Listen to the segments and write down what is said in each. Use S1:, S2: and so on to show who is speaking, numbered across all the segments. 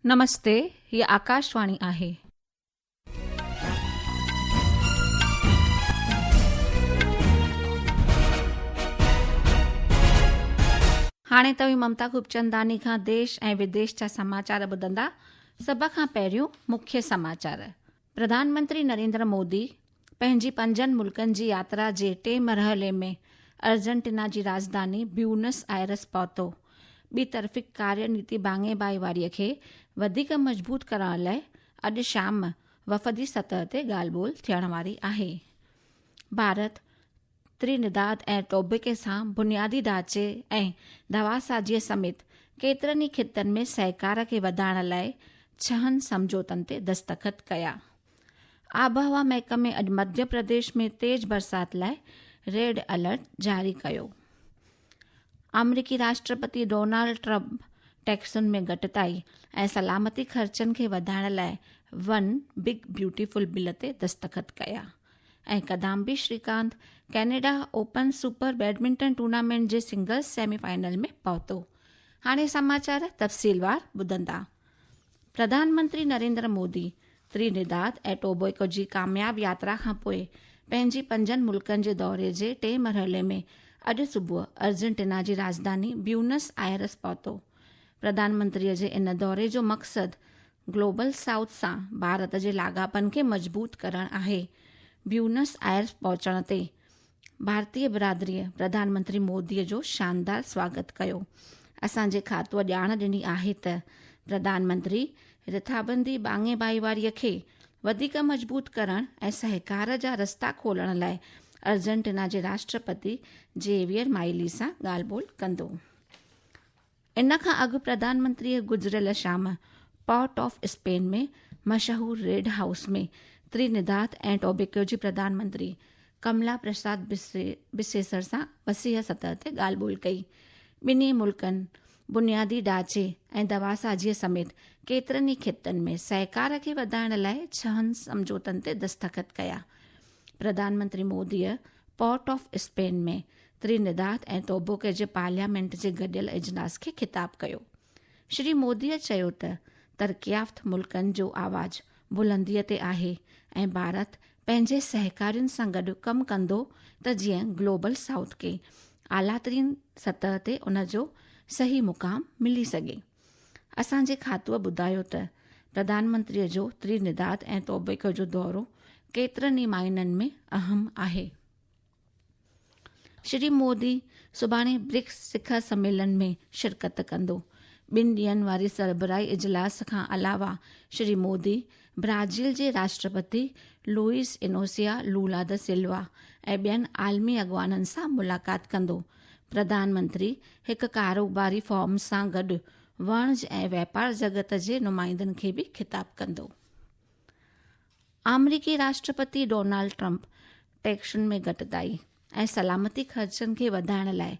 S1: नमस्ते, ये आकाशवाणी आहे। हाणे तव्हीं ममता खूबचंदानी खां देश ऐं विदेश जा समाचार ॿुधंदा। सभ खां पहिरियों मुख्य समाचार। प्रधानमंत्री नरेंद्र मोदी पंहिंजी 5 मुल्कनि जी यात्रा जे 3 मरहले में अर्जेंटीना जी राजधानी ब्यूनस आयरस पहुतो। ॿी तरफ़ी कार्यनीति बांगे वारीअ खे वधीक मज़बूत करण लाइ अॼु शाम वफ़दी सतह ते ॻाल्हि ॿोल थियण वारी आहे। भारत त्रिनिदाद ऐं टोबैगो सां बुनियादी ढांचे ऐं दवासाजीअ समेत केतिरनि ई खितनि में सहकार खे वधाइण लाइ 6 समझौतनि ते दस्तख़त कया। आबहवा महकमे अॼु मध्य प्रदेश में तेज़ बरसात लाइ रेड अलर्ट जारी कयो। अमरीकी राष्ट्रपति डोनाल्ड ट्रंप टैक्सुनि में घटिताई ऐं सलामती ख़र्चनि खे वधाइण लाइ वन बिग ब्यूटीफुल बिल ते दस्तख़त कया। ऐं Kidambi Srikanth Canada open super badminton tournament जे सिंगल्स सेमीफाइनल में पहुतो। हाणे समाचार तफ़सीलवार ॿुधंदा। प्रधानमंत्री नरेंद्र मोदी त्रिनिदाद ऐं टोबैगो जी कामयाब यात्रा खां पोइ पंहिंजी 5 मुल्कनि जे दौरे जे 3 मरहले में अॼु सुबुह अर्जेंटीना जी राजधानी ब्यूनस आयरस पहुतो। प्रधानमंत्रीअ जे इन दौरे जो मक़सदु ग्लोबल साउथ सां भारत जे लाॻापनि खे मज़बूत करणु आहे। ब्यूनस आयर्स पहुचण ते भारतीय बिरादरीअ प्रधानमंत्री मोदीअ जो शानदार स्वागत कयो। असांजे खातूअ ॼाण ॾिनी आहे त प्रधानमंत्री रिथाबंदी बांगे वारीअ खे वधीक मज़बूत करण ऐं सहकार जा रस्ता खोलण लाइ अर्जेंटीना जे राष्ट्रपति जेवियर माइली सां ॻाल्हि ॿोल कंदो। इन खां अॻु प्रधानमंत्रीअ गुज़िरियल शाम पोर्ट ऑफ स्पेन में मशहूरु रेड हाउस में त्रिनिदाद ऐं टोबैगो जी प्रधानमंत्री कमला प्रसाद बिसेसर सां वसीह सतह ते ॻाल्हि ॿोल कई। ॿिन्ही मुल्कनि बुनियादी ढांचे ऐं दवासाजीअ समेत केतिरनि ई खितनि में सहकार खे वधाइण लाइ 6 समझौतनि ते दस्तख़त कया। प्रधानमंत्री मोदीअ पोर्ट ऑफ स्पेन में त्रिनिदाद ऐं टोबैगो जे पार्लियामेंट जे गॾियल इजलास खे ख़िताब कयो। श्री मोदीअ चयो त तरक़्याफ़्ता मुल्कनि जो आवाज़ बुलंदीअ ते आहे ऐं भारत पंहिंजे सहकारियुनि सां गॾु कमु कंदो त जीअं ग्लोबल साउथ खे आलातरीन सतह ते उन जो सही मुक़ाम मिली सघे। असांजे खातूअ ॿुधायो त प्रधानमंत्रीअ जो त्रिनिदाद ऐं टोबैगो जो दौरो केतिरनि ई मायननि में अहम आहे। श्री मोदी सुभाणे ब्रिक्स शिखर सम्मेलन में शिरकत कंदो। 2 ॾींहनि वारी सरबराही इजलास खां अलावा श्री मोदी ब्राज़ील जे राष्ट्रपति लुइस इनोसिया लूला द सिल्वा ऐं ॿियनि आलमी अॻवाननि सां मुलाक़ात कंदो। प्रधानमंत्री हिकु कारोबारी फॉर्म सां गॾु वाणिज्य ऐं वापार जगत जे नुमाइंदनि खे बि ख़िताब कंदो। अमरीकी राष्ट्रपति डोनाल्ड ट्रंप टैक्सुनि में घटिताई ऐं सलामती ख़र्चनि खे वधाइण लाइ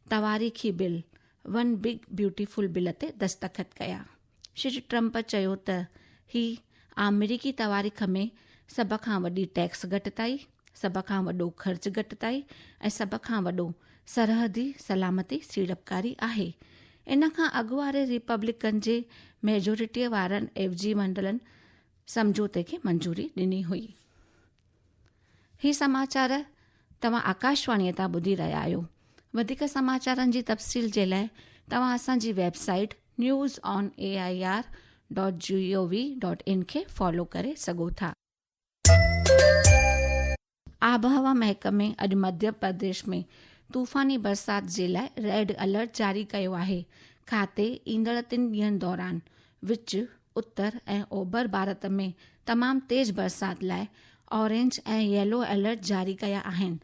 S1: तवारीख़ी bill one big beautiful bill ते दस्तख़त कया। श्री ट्रंप चयो त ही अमरीकी तवारीख़ में सभ खां वॾी टैक्स घटिताई, सभ खां वॾो ख़र्च घटिताई ऐं सभ खां वॾो सरहदी सलामती सीड़पकारी आहे। इन खां अॻु वारे रिपब्लिकन जे मेजोरिटीअ वारनि एफजी मंडलनि समझौते खे मंजूरी ॾिनी हुई। ही समाचार तव्हां आकाशवाणीअ तां ॿुधी रहिया आहियो। वधीक समाचारनि जी तफ़सील जे लाइ तव्हां असांजी वेबसाइट newsonair.gov.in खे फॉलो करे सघो था। आबहवा महकमे अॼु मध्य प्रदेश में तूफ़ानी बरसात जे लाइ रेड अलर्ट जारी कयो आहे। खाते ईंदड़ 3 ॾींहनि दौरान विच उत्तर ऐं ओभर भारत में तमामु तेज़ बरसात लाइ ऑरेंज ऐं येलो अलर्ट जारी कया आहिनि।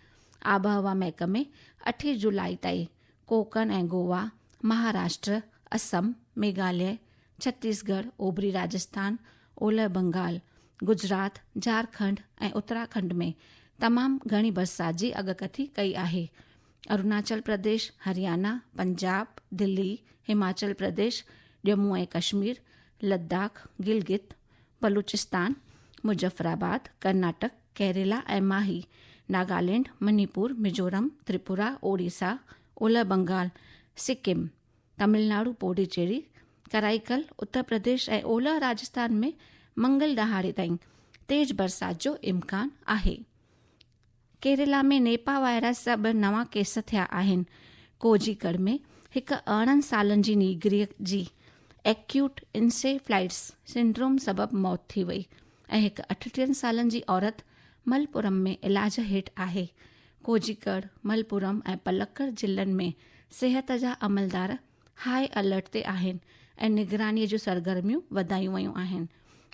S1: आबहवा महकमे 8 जुलाई ताईं कोकन ऐं गोवा, महाराष्ट्र, असम, मेघालय, छत्तीसगढ़, ओभरी राजस्थान, ओलह बंगाल, गुजरात, झारखंड ऐं उत्तराखंड में तमामु घणी बरसात जी अॻकथी कई आहे। अरुणाचल प्रदेश, हरियाणा, पंजाब, दिल्ली, हिमाचल प्रदेश, जम्मू ऐं कश्मीर, लद्दाख, गिलगित, बलूचिस्तान, मुजफ्फराबाद, कर्नाटक, केरला ऐं माही, नागालैंड, मणिपुर, मिजोरम, त्रिपुरा, ओडिशा, ओलह बंगाल, सिक्किम, तमिलनाडु, पुडुचेरी, कराईकल उत्तर प्रदेश ऐं ओलह राजस्थान में मंगल ॾहाड़े ताईं तेज बरसात जो इम्कान आहे। केरला में नेपा वायरस जा 2 नवां केस थिया आहिनि। कोझीकड़ में हिकु 18 सालनि जी नीगरीअ जी एक्यूट इंसेफ्लाइटिस सिंड्रोम सबबि मौत थी वई ऐं हिकु 38 सालनि जी औरत मलपुरम में इलाज हेठि आहे। कोझीकड़, मलपुरम ऐं पलक्कड़ ज़िलनि में सिहत जा अमलदार हाई अलर्ट ते आहिनि ऐं निगरानीअ जूं सरगर्मियूं वधायूं वयूं आहिनि।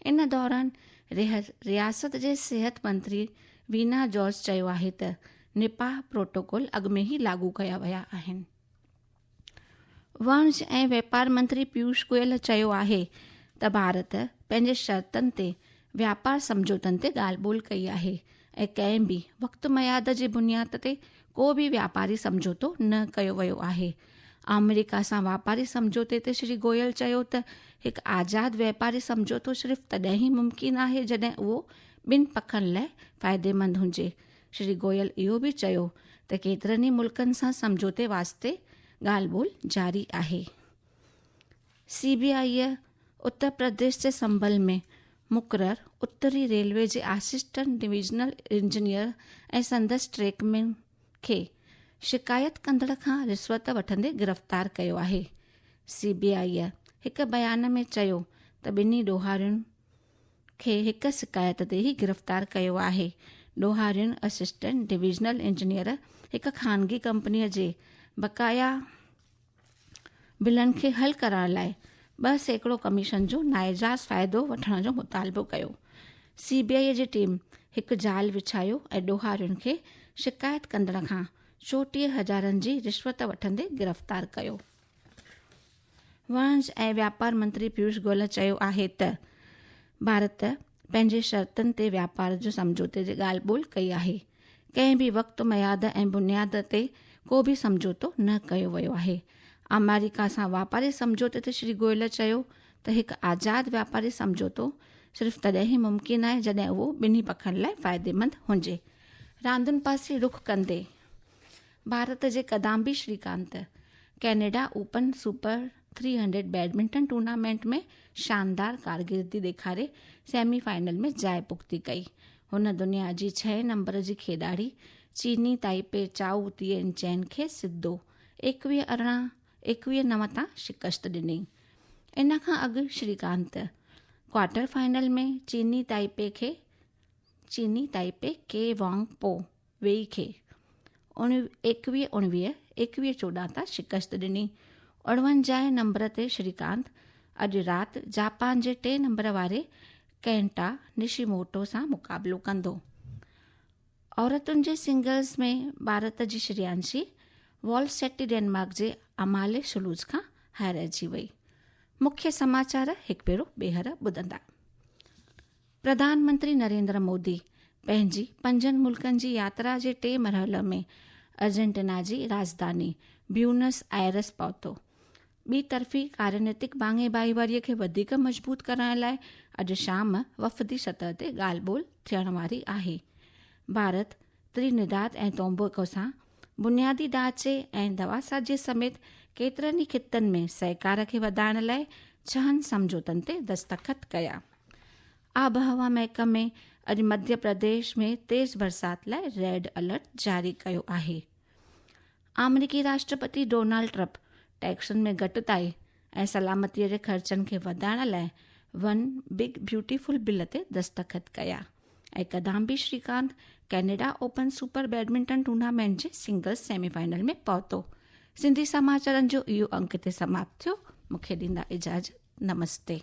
S1: इन दौरान रियासत जे सिहत मंत्री वीना जॉर्ज चयो आहे त निपाह प्रोटोकॉल अॻु में ई लागू कया विया आहिनि। वाणिज्य ऐं वापार मंत्री पीयूष गोयल चयो आहे त भारत पंहिंजे शर्तनि ते व्यापार समझौतनि ते ॻाल्हि ॿोल कई आहे ऐं कंहिं बि वक़्तु मयाद जी बुनियाद ते को बि वापारी समझौतो न कयो वियो आहे। अमेरिका सां वापारी समझौते ते श्री गोयल चयो त हिकु आज़ाद वापारी समझौतो सिर्फ़ु तॾहिं ई मुमकिन आहे जॾहिं उहो ॿिनि पखनि लाइ फ़ाइदेमंद हुजे। श्री गोयल इहो बि चयो त केतिरनि ई मुल्कनि सां समझौते वास्ते ॻाल्हि ॿोल जारी आहे। CBI उत्तर प्रदेश जे संभल में मुक़रर उत्तरी रेलवे जे असिस्टेंट डिविजनल इंजीनियर ऐं संदसि ट्रैकमैन खे शिकायत कंदड़ खां रिश्वत वठंदे गिरफ़्तार कयो आहे। CBI हिकु बयान में चयो त ॿिन्ही ॾोहारियुनि खे हिकु शिकायत ते ई गिरफ़्तार कयो आहे। ॾोहारियुनि असिस्टेंट डिविजनल इंजीनियर हिकु ख़ानगी कंपनीअ जे बक़ाया बिलनि खे हल करण लाइ 2% कमीशन जो नाइजायज़ फ़ाइदो वठण जो मुतालबो कयो। CBI जी टीम हिकु जाल विछायो ऐं ॾोहारियुनि खे शिकायत कंदड़ खां 34,000 जी रिश्वत वठंदे गिरफ़्तार कयो। वाणिज्य ऐं वापार मंत्री पीयूष गोयल चयो आहे त भारत पंहिंजे शर्तनि ते व्यापार जो समझौते जी ॻाल्हि ॿोल कई आहे। कंहिं बि वक़्तु मयाद ऐं बुनियाद ते को बि समझौतो न कयो वियो आहे। अमेरिका सां वापारी समझौते ते श्री गोयल चयो त हिकु आज़ाद वापारी समझौतो सिर्फ़ु तॾहिं ई मुमकिन आहे जॾहिं उहो ॿिन्ही पखनि लाइ फ़ाइदेमंद हुजे। रांदुनि पासे रुख कंदे भारत जे Kidambi Srikanth Canada open super 300 badminton tournament में शानदार कारकिर्दी ॾेखारे सेमीफाइनल में जाइ पुख़्ती कई। हुन दुनिया जी 6 नंबर जी खेॾाड़ी चीनी ताइपे चाउ तिएन चैन खे सिधो 21-18, 21-9 तां शिकस्त ॾिनी। इन खां अॻु श्रीकांत क्वार्टर फाइनल में चीनी ताइपे के वांग पो वेई खे 21-19, 21-14 तां शिकस्त ॾिनी। 49 नंबर ते श्रीकांत अॼु राति जापान जे 3 नंबर वारे केंटा निशिमोटो सां मुक़ाबिलो कंदो। औरतुनि जे सिंगल्स में भारत जी श्रेयांशी वॉलसेटी डेनमार्क जे अमाले शुलूज खां हारिजी वई। मुख्य समाचार हिकु भेरो ॿीहर ॿुधंदा। प्रधानमंत्री नरेंद्र मोदी पंहिंजी 5 मुल्कनि जी यात्रा जे 3 मरहल में अर्जेंटीना जी राजधानी ब्यूनस आयरस पहुतो। ॿी तरफ़ी कार्यनीतिक बांगे वारीअ खे वधीक मज़बूत करण लाइ अॼु शाम वफ़दी सतह ते ॻाल्हि ॿोल थियण वारी आहे। भारत त्रिनिदाद ऐं टोबैगो सां बुनियादी ढांचे ऐं दवासाजी समेत केतिरनि ई खितनि में सहकार खे वधाइण लाइ 6 समझौतनि ते दस्तख़त कया। आबहवा महकमे अॼु मध्य प्रदेश में तेज़ बरसात लाइ रेड अलर्ट जारी कयो आहे। अमरीकी राष्ट्रपति डोनाल्ड ट्रंप टैक्सनि में घटिताई ऐं सलामतीअ जे ख़र्चनि खे वधाइण लाइ वन बिग ब्यूटीफुल बिल ते दस्तख़त कया ऐं Kidambi Srikanth Canada open super badminton tournament जे सिंगल्स सेमीफाइनल में पहुतो। सिंधी समाचारनि जो इहो अंक ते समाप्त थियो। मूंखे ॾींदा इजाज़त। नमस्ते।